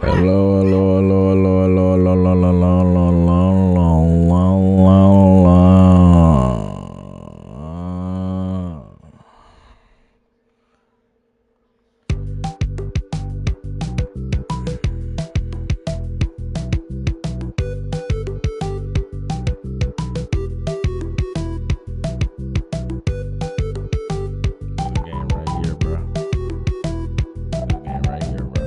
Hello, hello, hello, hello, hello, hello, hello, hello, hello, game right here, bro. Game right here, bro.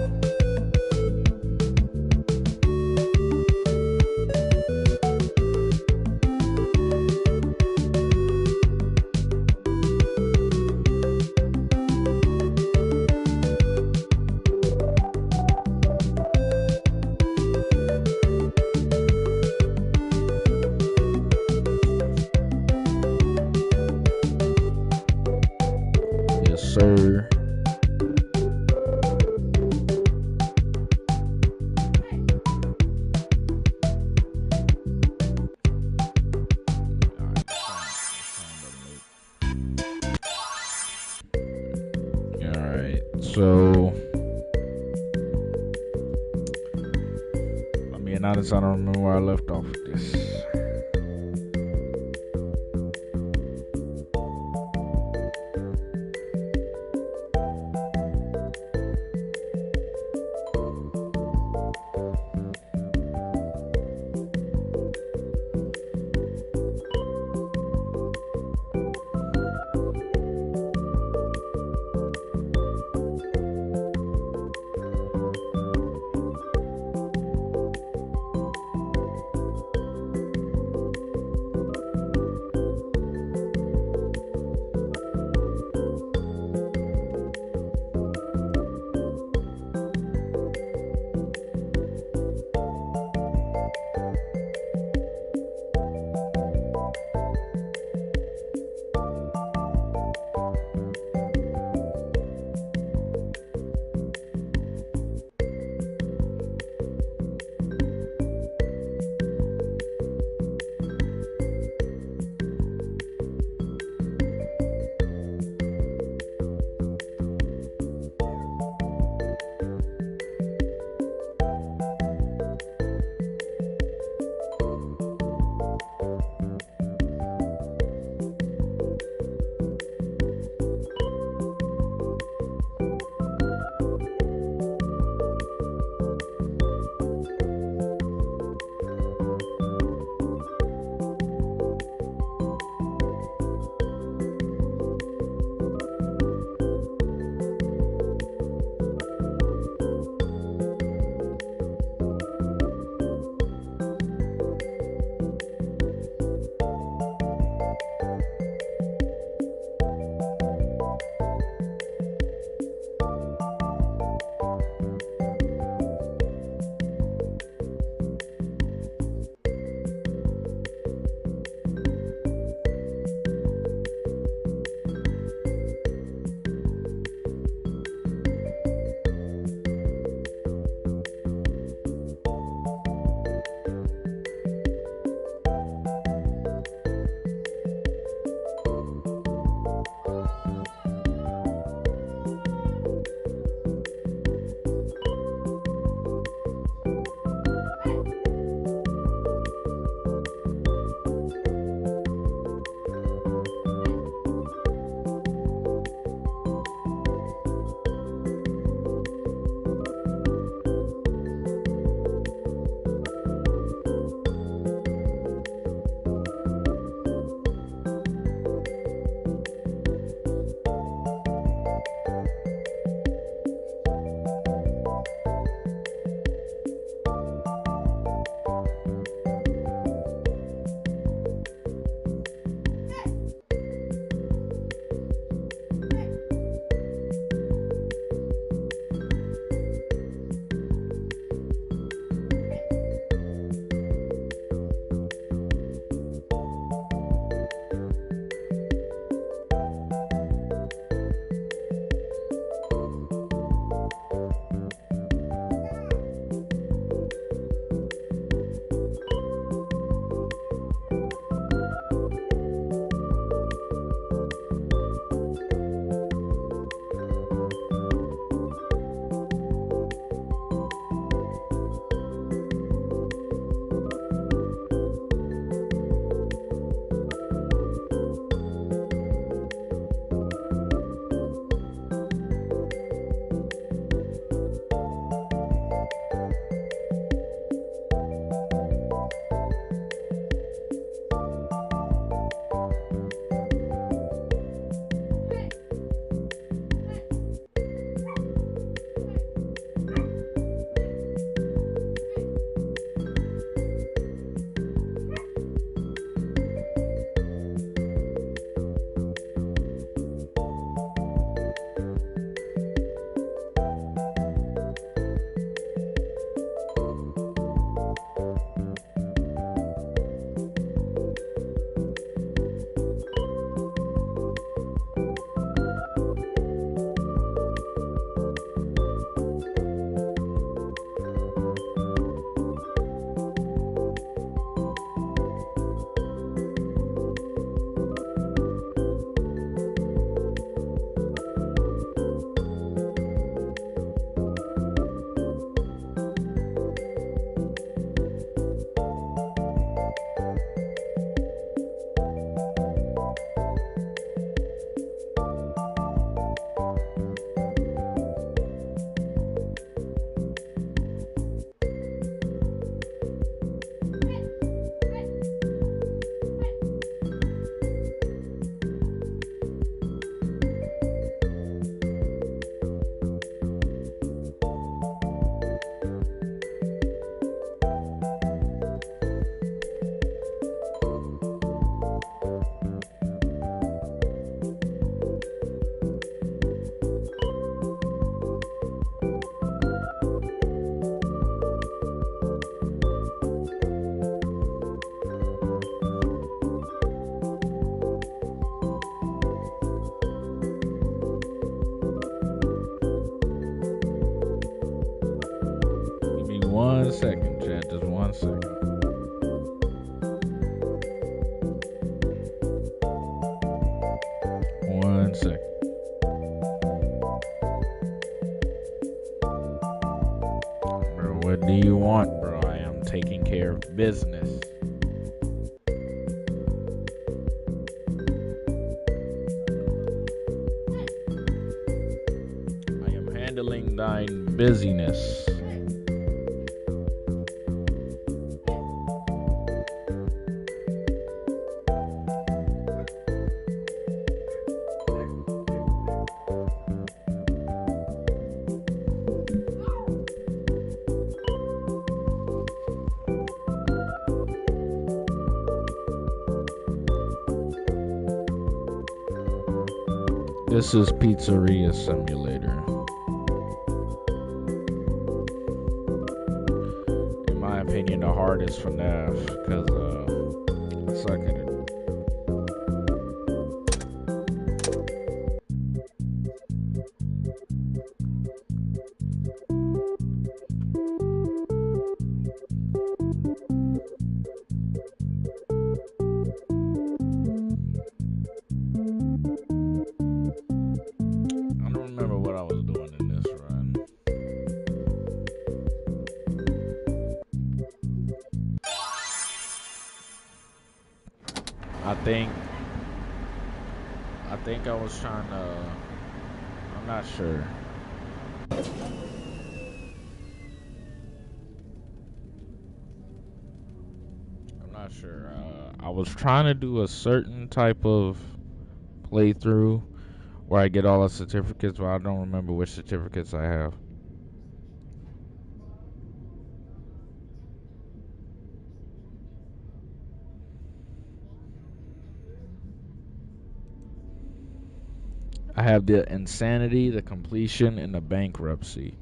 Yes, sir. Alright, so I'm being honest, I don't remember where I left off with this. 1 second, chat. Just 1 second. One second. Bro, what do you want, bro? I am taking care of business. I am handling thine busyness. This is Pizzeria Simulator. In my opinion, the hardest FNAF, because I suck at it. I think I was trying to, I'm not sure. I was trying to do a certain type of playthrough where I get all the certificates, but I don't remember which certificates I have. I have the insanity, the completion, and the bankruptcy.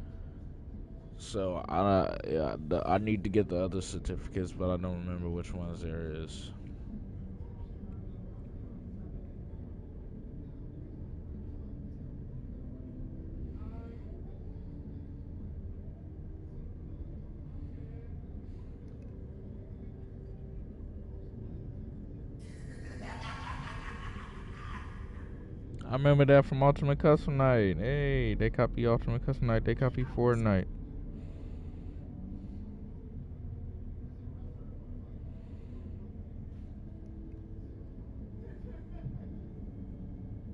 So I need to get the other certificates, but I don't remember which ones there is. I remember that from Ultimate Custom Night. Hey, they copy Ultimate Custom Night. They copy Fortnite.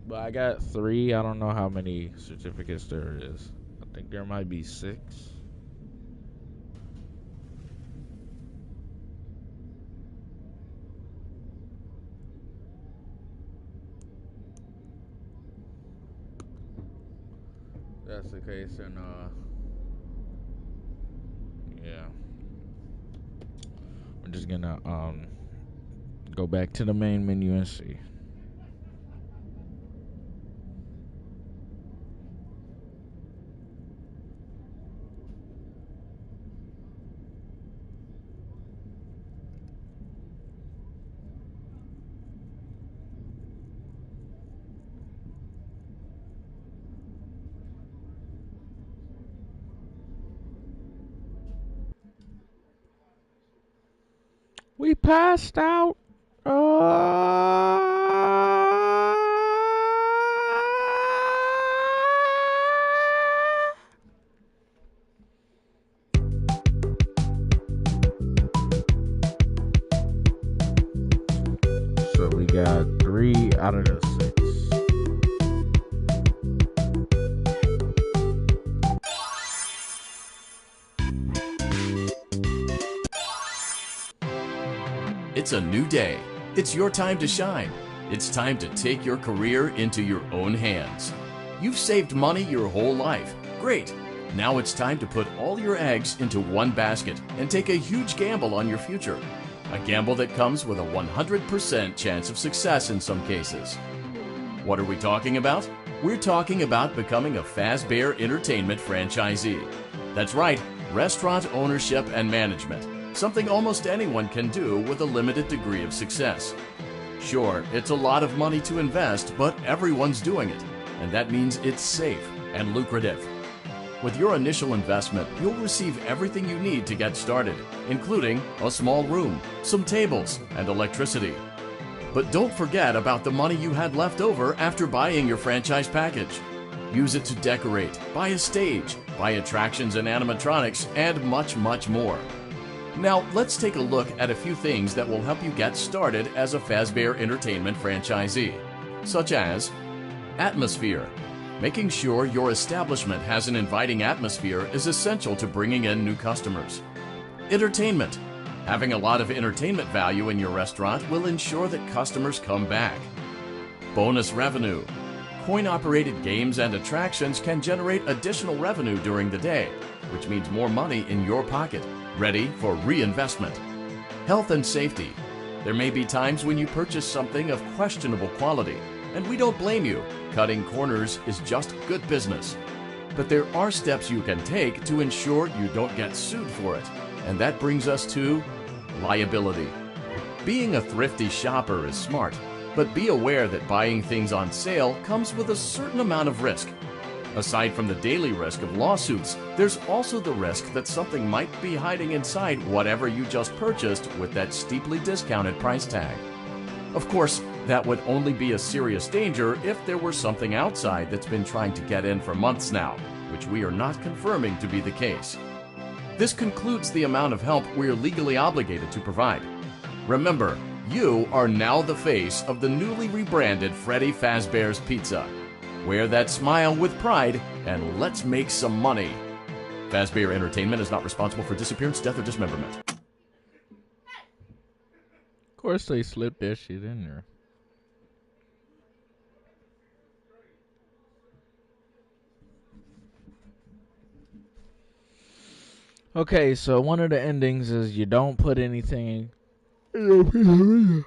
But I got 3. I don't know how many certificates there is. I think there might be 6. That's the case, and yeah, we're just gonna go back to the main menu and see. We passed out. So we got 3 out of the 6. It's a new day. It's your time to shine. It's time to take your career into your own hands. You've saved money your whole life. Great. Now it's time to put all your eggs into one basket and take a huge gamble on your future. A gamble that comes with a 100% chance of success in some cases. What are we talking about? We're talking about becoming a Fazbear Entertainment franchisee. That's right, restaurant ownership and management. Something almost anyone can do with a limited degree of success. Sure, it's a lot of money to invest, but everyone's doing it, and that means it's safe and lucrative. With your initial investment, you'll receive everything you need to get started, including a small room, some tables, and electricity. But don't forget about the money you had left over after buying your franchise package. Use it to decorate, buy a stage, buy attractions and animatronics, and much, much more. Now, let's take a look at a few things that will help you get started as a Fazbear Entertainment franchisee, such as atmosphere. Making sure your establishment has an inviting atmosphere is essential to bringing in new customers. Entertainment. Having a lot of entertainment value in your restaurant will ensure that customers come back. Bonus revenue. Coin-operated games and attractions can generate additional revenue during the day, which means more money in your pocket, ready for reinvestment. Health and safety. There may be times when you purchase something of questionable quality, and we don't blame you. Cutting corners is just good business. But there are steps you can take to ensure you don't get sued for it, and that brings us to liability. Being a thrifty shopper is smart, but be aware that buying things on sale comes with a certain amount of risk. Aside from the daily risk of lawsuits, there's also the risk that something might be hiding inside whatever you just purchased with that steeply discounted price tag. Of course, that would only be a serious danger if there were something outside that's been trying to get in for months now, which we are not confirming to be the case. This concludes the amount of help we are legally obligated to provide. Remember, you are now the face of the newly rebranded Freddy Fazbear's Pizza. Wear that smile with pride, and let's make some money. Fazbear Entertainment is not responsible for disappearance, death, or dismemberment. Of course they slipped that shit in there. Okay, so one of the endings is you don't put anything in your pizzeria.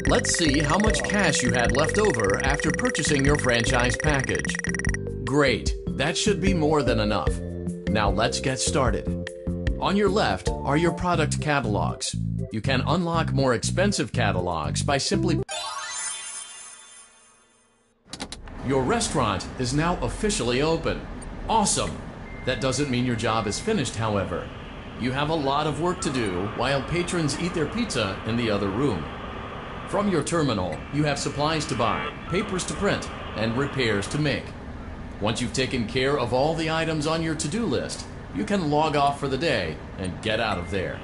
Let's see how much cash you had left over after purchasing your franchise package. Great, that should be more than enough. Now let's get started. On your left are your product catalogs. You can unlock more expensive catalogs by simply... Your restaurant is now officially open. Awesome! That doesn't mean your job is finished, however. You have a lot of work to do while patrons eat their pizza in the other room. From your terminal, you have supplies to buy, papers to print, and repairs to make. Once you've taken care of all the items on your to-do list, you can log off for the day and get out of there.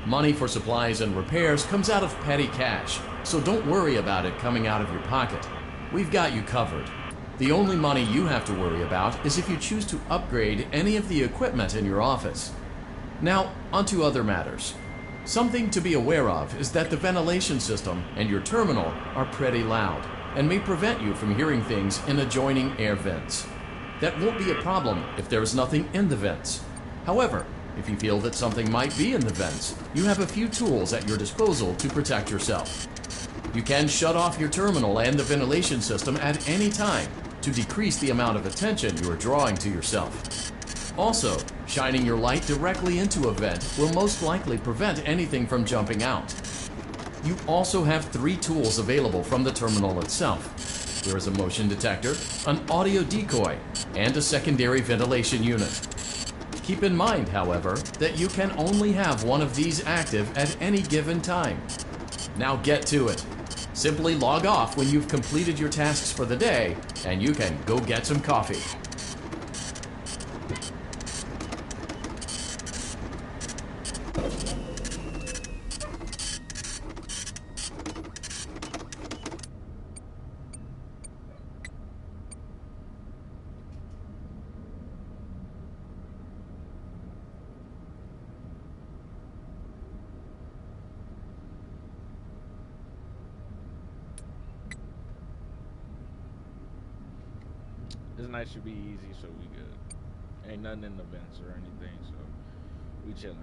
Money for supplies and repairs comes out of petty cash, so don't worry about it coming out of your pocket. We've got you covered. The only money you have to worry about is if you choose to upgrade any of the equipment in your office. Now, onto other matters. Something to be aware of is that the ventilation system and your terminal are pretty loud and may prevent you from hearing things in adjoining air vents. That won't be a problem if there is nothing in the vents. However, if you feel that something might be in the vents, you have a few tools at your disposal to protect yourself. You can shut off your terminal and the ventilation system at any time to decrease the amount of attention you are drawing to yourself. Also, shining your light directly into a vent will most likely prevent anything from jumping out. You also have 3 tools available from the terminal itself. There is a motion detector, an audio decoy, and a secondary ventilation unit. Keep in mind, however, that you can only have one of these active at any given time. Now get to it. Simply log off when you've completed your tasks for the day, and you can go get some coffee. This night should be easy, so we good. Ain't nothing in the vents or anything, so we chilling.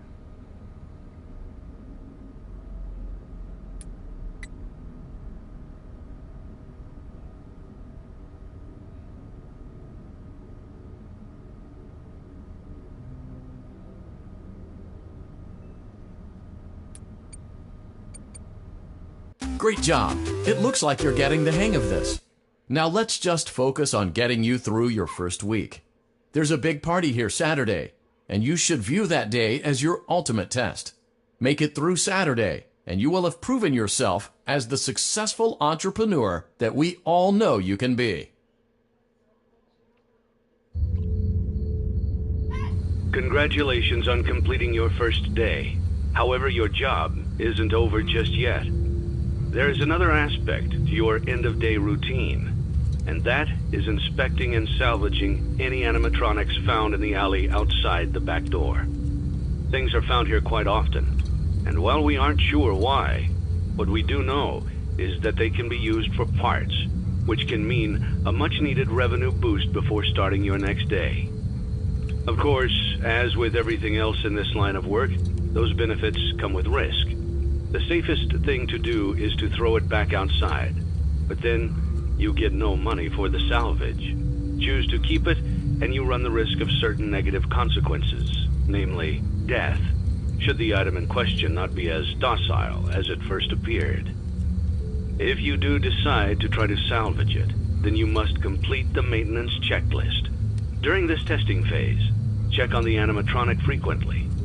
Great job! It looks like you're getting the hang of this. Now let's just focus on getting you through your first week. There's a big party here Saturday, and you should view that day as your ultimate test. Make it through Saturday, and you will have proven yourself as the successful entrepreneur that we all know you can be. Congratulations on completing your first day. However, your job isn't over just yet. There is another aspect to your end-of-day routine, and that is inspecting and salvaging any animatronics found in the alley outside the back door. Things are found here quite often, and while we aren't sure why, what we do know is that they can be used for parts, which can mean a much-needed revenue boost before starting your next day. Of course, as with everything else in this line of work, those benefits come with risk. The safest thing to do is to throw it back outside, but then you get no money for the salvage. Choose to keep it, and you run the risk of certain negative consequences, namely death, should the item in question not be as docile as it first appeared. If you do decide to try to salvage it, then you must complete the maintenance checklist. During this testing phase, check on the animatronic frequently.